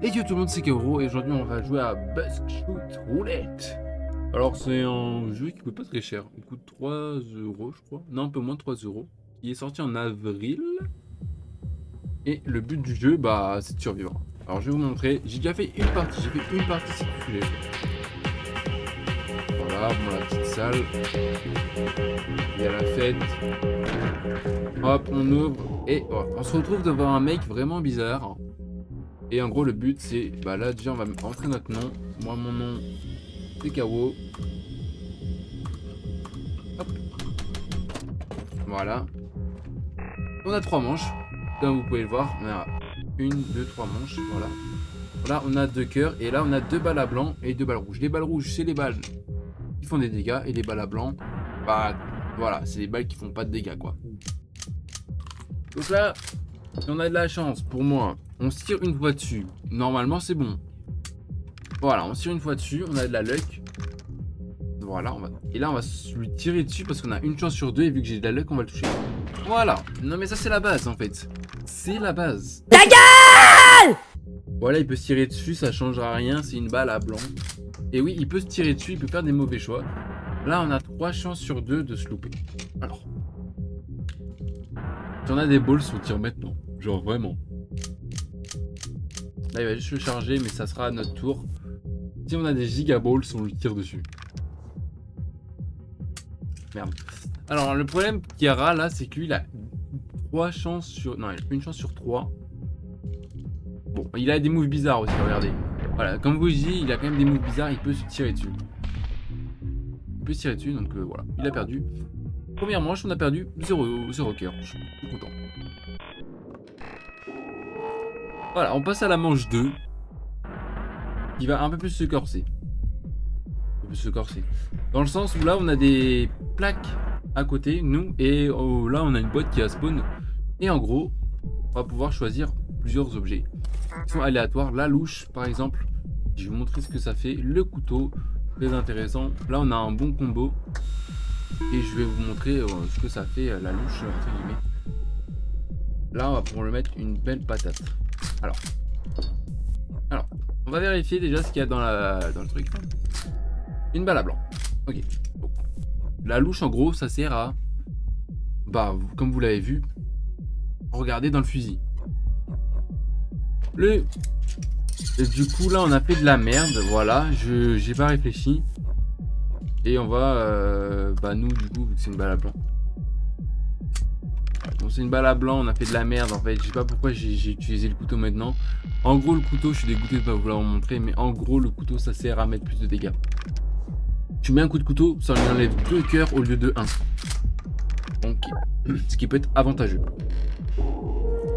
Et yo tout le monde, c'est Kaoro et aujourd'hui on va jouer à Buckshoot Roulette. Alors c'est un jeu qui coûte pas très cher, il coûte 3 euros je crois, non un peu moins de 3 euros. Il est sorti en avril et le but du jeu c'est de survivre. Alors je vais vous montrer, j'ai déjà fait une partie, c'est tout ce que j'ai fait. Voilà, bon la petite salle, il y a la fête. Hop, on ouvre et on se retrouve devant un mec vraiment bizarre. Et en gros le but c'est, là déjà on va entrer notre nom. Moi mon nom c'est Kawo. Hop. Voilà. On a 3 manches. Comme vous pouvez le voir, on a 1, 2, 3 manches. Voilà. Là on a 2 cœurs et là on a 2 balles à blanc et 2 balles rouges. Les balles rouges c'est les balles qui font des dégâts et les balles à blanc, voilà, c'est les balles qui font pas de dégâts quoi. Donc là, si on a de la chance, pour moi, on se tire une fois dessus. Normalement, c'est bon. Voilà, on se tire une fois dessus, on a de la luck. Voilà, et là, on va lui tirer dessus parce qu'on a une chance sur 2 et vu que j'ai de la luck, on va le toucher. Voilà. Non, mais ça, c'est la base en fait. C'est la base. Ta gueule! Voilà, il peut se tirer dessus, ça changera rien, c'est une balle à blanc. Et oui, il peut se tirer dessus, il peut faire des mauvais choix. Là, on a 3 chances sur 2 de se louper. Alors. Si on a des balls, on tire maintenant. Genre vraiment. Là, il va juste le charger, mais ça sera à notre tour. Si on a des gigaballs, on le tire dessus. Merde. Alors, le problème qu'il y aura là, c'est que lui, il a 3 chances sur... Non, il a une chance sur 3. Bon, il a des moves bizarres aussi, regardez. Voilà, comme vous dis, il a quand même des moves bizarres, il peut se tirer dessus. Il peut se tirer dessus, donc voilà. Il a perdu. Première manche, on a perdu 0 cœur. Je suis content. Voilà, on passe à la manche 2. Il va un peu plus se corser. Dans le sens où là, on a des plaques à côté, nous, et là, on a une boîte qui a spawn. Et en gros, on va pouvoir choisir plusieurs objets qui sont aléatoires. La louche, par exemple, je vais vous montrer ce que ça fait. Le couteau, très intéressant. Là, on a un bon combo. Et je vais vous montrer ce que ça fait, la louche, entre guillemets. Là, on va pouvoir le mettre une belle patate. Alors, on va vérifier déjà ce qu'il y a dans le truc. Une balle à blanc. Ok. Bon. La louche, en gros, ça sert à... comme vous l'avez vu, regardez dans le fusil. Du coup, là, on a fait de la merde. Voilà, j'ai pas réfléchi. Et on va... nous, du coup, vu que c'est une balle à blanc. Bon, c'est une balle à blanc, on a fait de la merde en fait. Je sais pas pourquoi j'ai utilisé le couteau maintenant. En gros, le couteau, je suis dégoûté de pas vous l'avoir montré, mais en gros, le couteau, ça sert à mettre plus de dégâts. Tu mets un coup de couteau, ça lui enlève 2 cœurs au lieu de 1. Donc, ce qui peut être avantageux.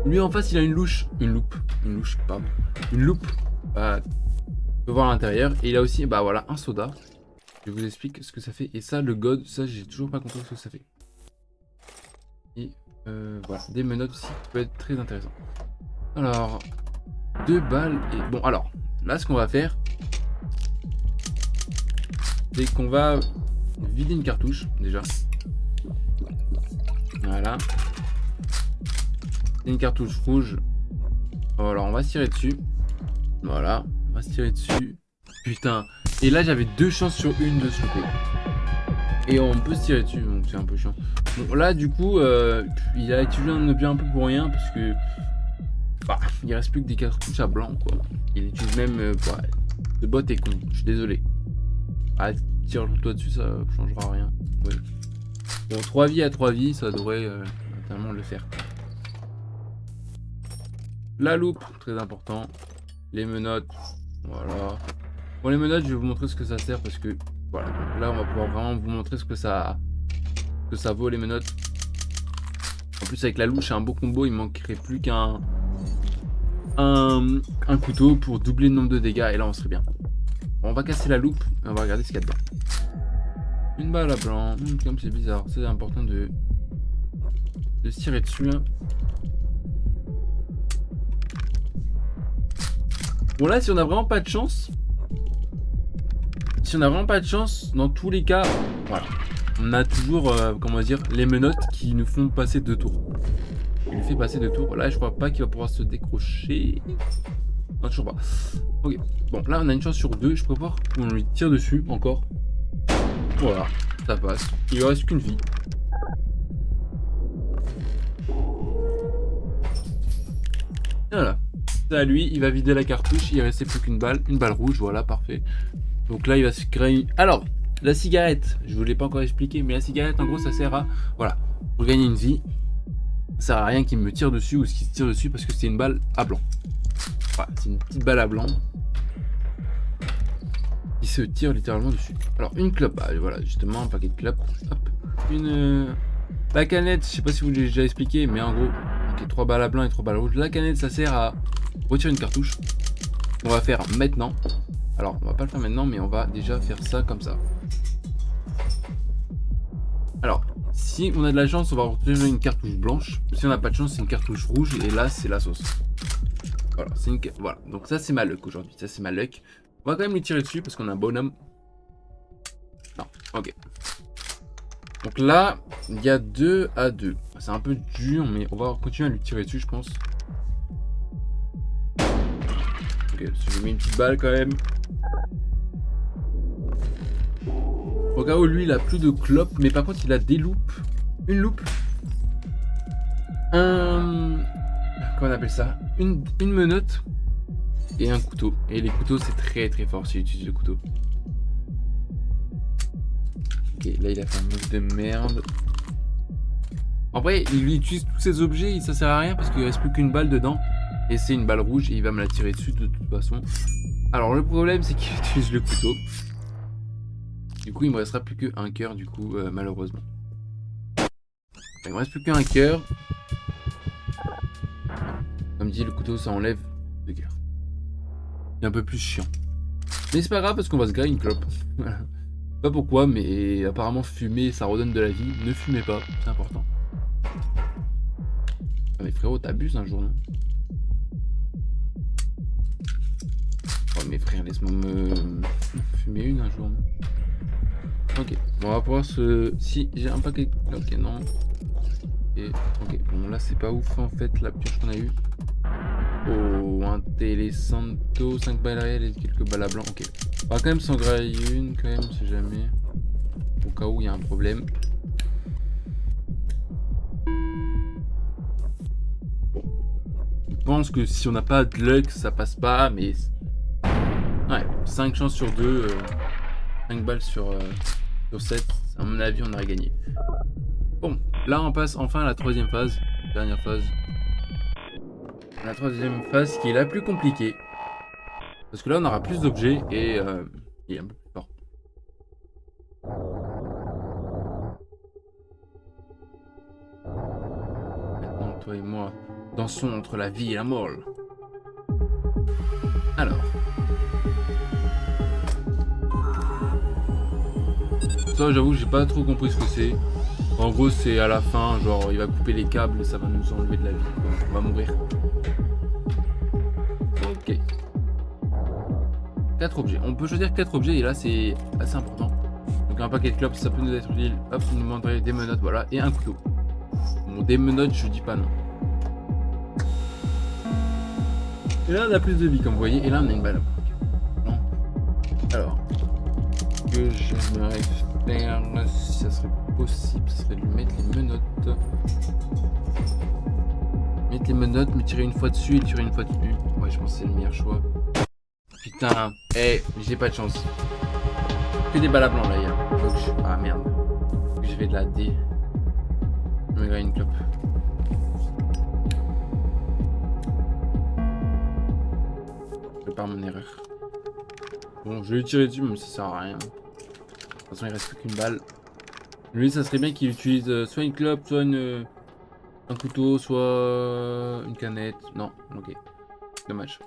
Lui en face, il a une loupe. Une loupe. On peut voir à l'intérieur. Et il a aussi, voilà, un soda. Je vous explique ce que ça fait. Et ça, le god, ça, j'ai toujours pas compris ce que ça fait. Et voilà, des menottes aussi qui peut être très intéressant. Alors, 2 balles et... Bon, alors, là, ce qu'on va faire, c'est qu'on va vider une cartouche, déjà. Voilà. Une cartouche rouge. Alors, on va se tirer dessus. Voilà, on va se tirer dessus. Putain. Et là, j'avais 2 chances sur 1 de se louper. Et on peut se tirer dessus, donc c'est un peu chiant. Bon, là, du coup, il a utilisé un objet un peu pour rien, parce que... il reste plus que des cartouches à blanc, quoi. Il utilise même... ce bot est con, je suis désolé. Tire-toi dessus, ça changera rien. Ouais. Bon, 3 vies à 3 vies, ça devrait notamment le faire. La loupe, très important. Les menottes, voilà. Bon, les menottes, je vais vous montrer ce que ça sert, parce que... Voilà, donc là on va pouvoir vraiment vous montrer ce que ça vaut les menottes. En plus avec la louche c'est un beau combo, il manquerait plus qu'un couteau pour doubler le nombre de dégâts et là on serait bien. Bon, on va casser la loupe et on va regarder ce qu'il y a dedans. Une balle à blanc, comme c'est bizarre, c'est important de se tirer dessus. Hein. Bon là si on a vraiment pas de chance... dans tous les cas, voilà. On a toujours, comment dire, les menottes qui nous font passer 2 tours. Il nous fait passer 2 tours. Là, je crois pas qu'il va pouvoir se décrocher. Non, toujours pas. Ok. Bon, là, on a une chance sur 2. Je préfère qu'on lui tire dessus encore. Voilà, ça passe. Il lui reste qu'une vie. Voilà. C'est à lui, il va vider la cartouche. Il restait plus qu'une balle. Une balle rouge, voilà, parfait. Donc là, il va se créer... Alors, la cigarette, je vous l'ai pas encore expliqué, mais la cigarette, en gros, ça sert à... Voilà, pour gagner une vie. Ça sert à rien qu'il me tire dessus ou qu'il se tire dessus parce que c'est une balle à blanc. Voilà, c'est une petite balle à blanc. Il se tire littéralement dessus. Alors, une clope, bah, voilà, justement, un paquet de clopes. Hop, la canette, je sais pas si vous l'avez déjà expliqué, mais en gros, ok, 3 balles à blanc et 3 balles rouges. La canette, ça sert à retirer une cartouche. On va faire maintenant. Alors, on va pas le faire maintenant, mais on va déjà faire ça comme ça. Alors, si on a de la chance, on va retirer une cartouche blanche. Si on n'a pas de chance, c'est une cartouche rouge. Et là, c'est la sauce. Voilà, voilà. Donc ça, c'est ma luck aujourd'hui. Ça, c'est ma luck. On va quand même lui tirer dessus parce qu'on a un bonhomme. Non, ok. Donc là, il y a 2 à 2. C'est un peu dur, mais on va continuer à lui tirer dessus, je pense. Ok, je lui mets une petite balle quand même. Au cas où lui, il a plus de clopes, mais par contre, il a des loupes. Une loupe. Comment on appelle ça? Une menotte. Et un couteau. Et les couteaux, c'est très très fort s'il utilise le couteau. Ok, là il a fait un move de merde. En vrai, il utilise tous ces objets, ça sert à rien parce qu'il reste plus qu'une balle dedans. Et c'est une balle rouge et il va me la tirer dessus de toute façon. Alors le problème c'est qu'il utilise le couteau. Du coup il me restera plus qu'un cœur du coup malheureusement. Il me reste plus qu'un cœur. Comme dit le couteau ça enlève 2 cœurs. C'est un peu plus chiant. Mais c'est pas grave parce qu'on va se grailler une clope. Voilà. Pas pourquoi, mais apparemment fumer ça redonne de la vie. Ne fumez pas, c'est important. Ah mais frérot, t'abuses un jour, non? Oh mais frère, laisse-moi me fumer une un jour, non? Ok, bon, on va pouvoir se... Si, j'ai un paquet... Ok, non. Et, ok, bon là c'est pas ouf en fait la pioche qu'on a eue. Oh, un Télésanto, 5 balles réelles et quelques balles à blanc. Ok. On va quand même s'en grailler une, quand même, si jamais. Au cas où il y a un problème. Bon. Je pense que si on n'a pas de luck, ça passe pas, mais. Ouais, 5 chances sur 2. 5 balles sur 7. À mon avis, on aurait gagné. Bon, là on passe enfin à la troisième phase. Dernière phase. La troisième phase qui est la plus compliquée. Parce que là on aura plus d'objets et il est un peu plus fort. Maintenant toi et moi dansons entre la vie et la mort. Alors. Ça j'avoue j'ai pas trop compris ce que c'est. En gros c'est à la fin, genre il va couper les câbles et ça va nous enlever de la vie. Donc, on va mourir. Ok. 4 objets. On peut choisir 4 objets et là c'est assez important. Donc un paquet de clopes, ça peut nous être utile. Hop, nous demanderait des menottes, voilà. Et un couteau. Bon, des menottes, je dis pas non. Et là on a plus de vie comme vous voyez. Et là on a une balle. Non. Alors. Ce que j'aimerais faire, si ça serait possible, ce serait de lui mettre les menottes. Mettre les menottes, me tirer une fois dessus et tirer une fois dessus. Ouais, je pense que c'est le meilleur choix. Putain, j'ai pas de chance. Que des balles à blanc là, il y a. Ah merde. Je vais de la D. Je me graille une clope. Je prépare mon erreur. Bon, je vais lui tirer dessus, même si ça sert à rien. De toute façon, il reste plus qu'une balle. Lui, ça serait bien qu'il utilise soit une clope, soit un couteau, soit une canette. Non, ok. Dommage.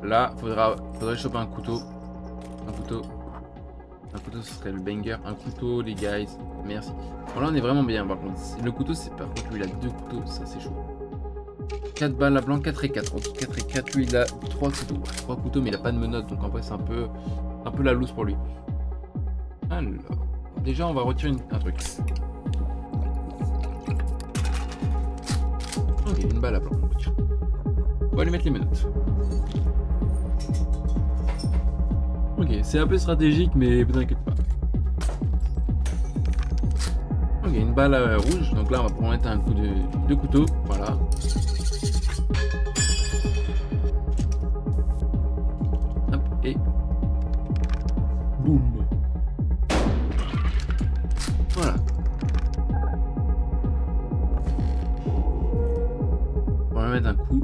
Là, faudrait choper un couteau. Un couteau, ce serait le banger. Un couteau, les guys. Merci. Bon, là, on est vraiment bien. Par contre, le couteau, c'est par contre, lui, il a 2 couteaux. Ça, c'est chaud. 4 balles à blanc, 4 et 4. Ok, 4 et 4. Lui, il a 3 couteaux. 3 couteaux, mais il a pas de menottes. Donc, en vrai, c'est un peu la loose pour lui. Alors, déjà, on va retirer un truc. Ok, une balle à blanc. On va lui mettre les menottes. Ok, c'est un peu stratégique, mais vous inquiétez pas. Ok, une balle rouge. Donc là, on va pouvoir mettre un coup de couteau. Voilà. Hop, et... boum. Voilà. On va mettre un coup.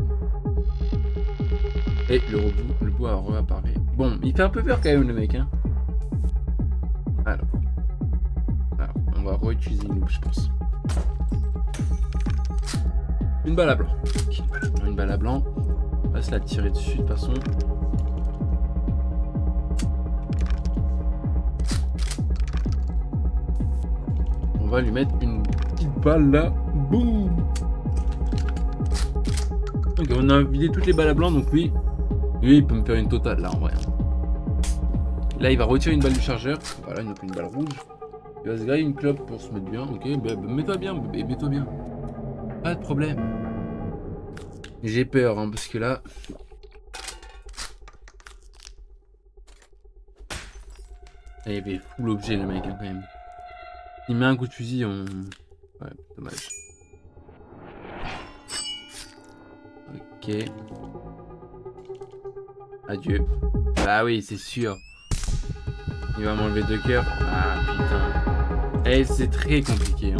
Et le bout a réapparu. Bon, il fait un peu peur quand même le mec, hein. Alors, on va réutiliser une loupe, je pense. Une balle à blanc. Okay, une balle à blanc. On va se la tirer dessus de toute façon. On va lui mettre une petite balle là. Boum. Ok, on a vidé toutes les balles à blanc, donc lui, il peut me faire une totale là en vrai. Là, il va retirer une balle du chargeur. Voilà, une balle rouge. Il va se grailler une clope pour se mettre bien. Ok, bah, mets-toi bien, bébé, mets-toi bien. Pas de problème. J'ai peur, hein, parce que là... il avait full objet, le mec, hein, quand même. Il met un coup de fusil, on... Ouais, dommage. Ok. Adieu. Bah oui, c'est sûr. Il va m'enlever 2 cœurs. Ah putain. Eh, c'est très compliqué. Hein.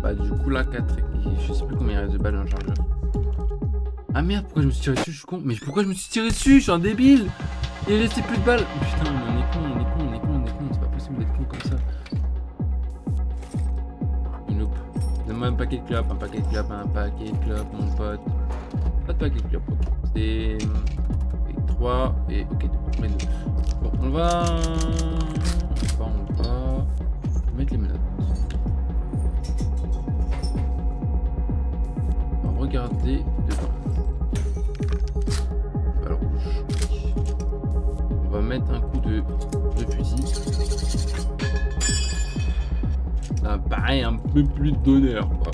Bah du coup là, 4... Je sais plus combien il reste de balles dans le chargeur. Ah merde, pourquoi je me suis tiré dessus? Je suis con. Mais pourquoi je me suis tiré dessus? Je suis un débile. Il est resté plus de balles. Putain, mais on est con. C'est pas possible d'être con comme ça. Une loupe. Donne-moi un paquet de clopes, mon pote. Pas de paquet de clopes. C'est 3 et ok, 2. Bon, on va mettre les menottes. On va regarder devant. Alors rouge. On va mettre un coup de fusil. Là, pareil, un peu plus d'honneur, quoi.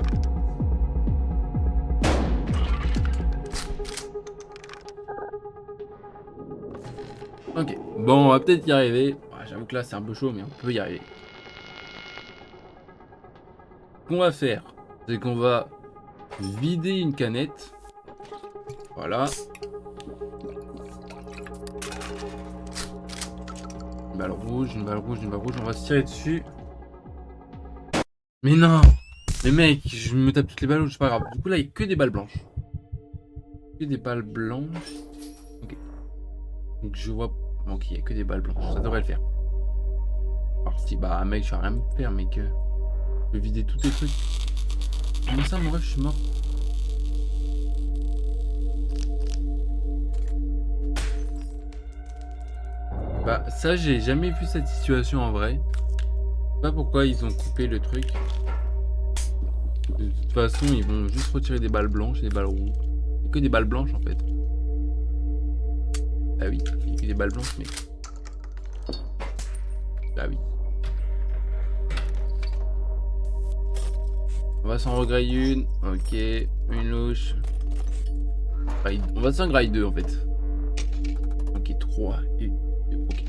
Ok, bon, on va peut-être y arriver. Ouais, j'avoue que là, c'est un peu chaud, mais on peut y arriver. Ce qu'on va faire, c'est qu'on va vider une canette. Voilà. Une balle rouge. On va se tirer dessus. Mais non! Mais mec, je me tape toutes les balles rouges, c'est pas grave. Du coup, là, il n'y a que des balles blanches. Que des balles blanches. Ok. Donc, je vois. Ok, il n'y a que des balles blanches. Ça devrait le faire. Alors, si, bah, mec, je vais rien me faire, mec. Je vais vider tous tes trucs. Comment ça, mon ref, je suis mort? Bah, ça, j'ai jamais vu cette situation en vrai. Je sais pas pourquoi ils ont coupé le truc. De toute façon, ils vont juste retirer des balles blanches et des balles rouges. Il n'y a que des balles blanches en fait. Ah oui, il n'y a que des balles blanches, mais. Ah oui. On va s'en regrailler une. Ok, une louche. On va s'en grailler 2 en fait. Ok, 3 et 2. Ok.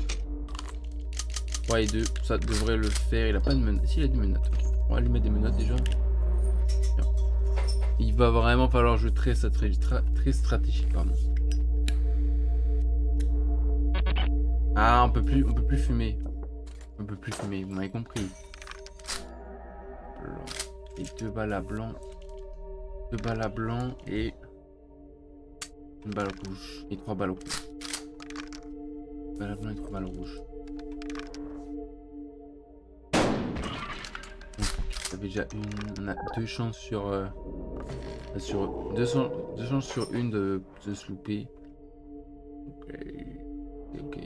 3 et 2, ça devrait le faire. Il a pas de menottes. Si, il a des menottes. Okay. On va lui mettre des menottes déjà. Bien. Il va vraiment falloir jouer très stratégique, pardon. Ah, on peut plus fumer. On peut plus fumer, vous m'avez compris. Blanc. Et 2 balles à blanc. 2 balles à blanc et une balle rouge. Et 3 balles rouges. 2 balles à blanc et 3 balles rouges. Ça fait déjà une. On a 2 chances sur. Deux chances sur une de se louper. Ok. Ok.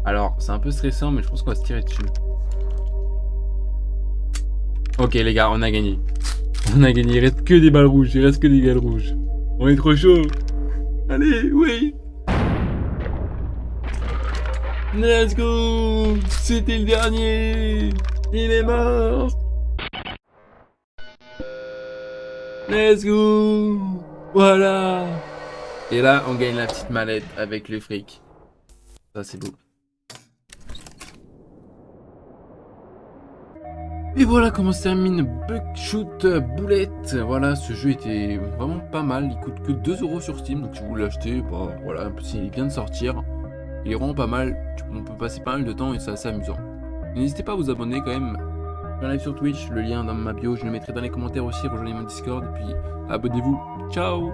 Alors, c'est un peu stressant, mais je pense qu'on va se tirer dessus. Ok, les gars, on a gagné. On a gagné. Il reste que des balles rouges. On est trop chaud. Allez, oui. Let's go. C'était le dernier. Il est mort. Let's go. Voilà. Et là, on gagne la petite mallette avec le fric. Ça, c'est beau. Et voilà comment se termine Buckshoot Bullet. Voilà, ce jeu était vraiment pas mal. Il coûte que 2 € sur Steam, donc si vous voulez l'acheter, bah voilà, il vient de sortir. Il est vraiment pas mal. On peut passer pas mal de temps et c'est assez amusant. N'hésitez pas à vous abonner quand même. Je suis en live sur Twitch, le lien dans ma bio, je le mettrai dans les commentaires aussi. Rejoignez mon Discord et puis abonnez-vous. Ciao!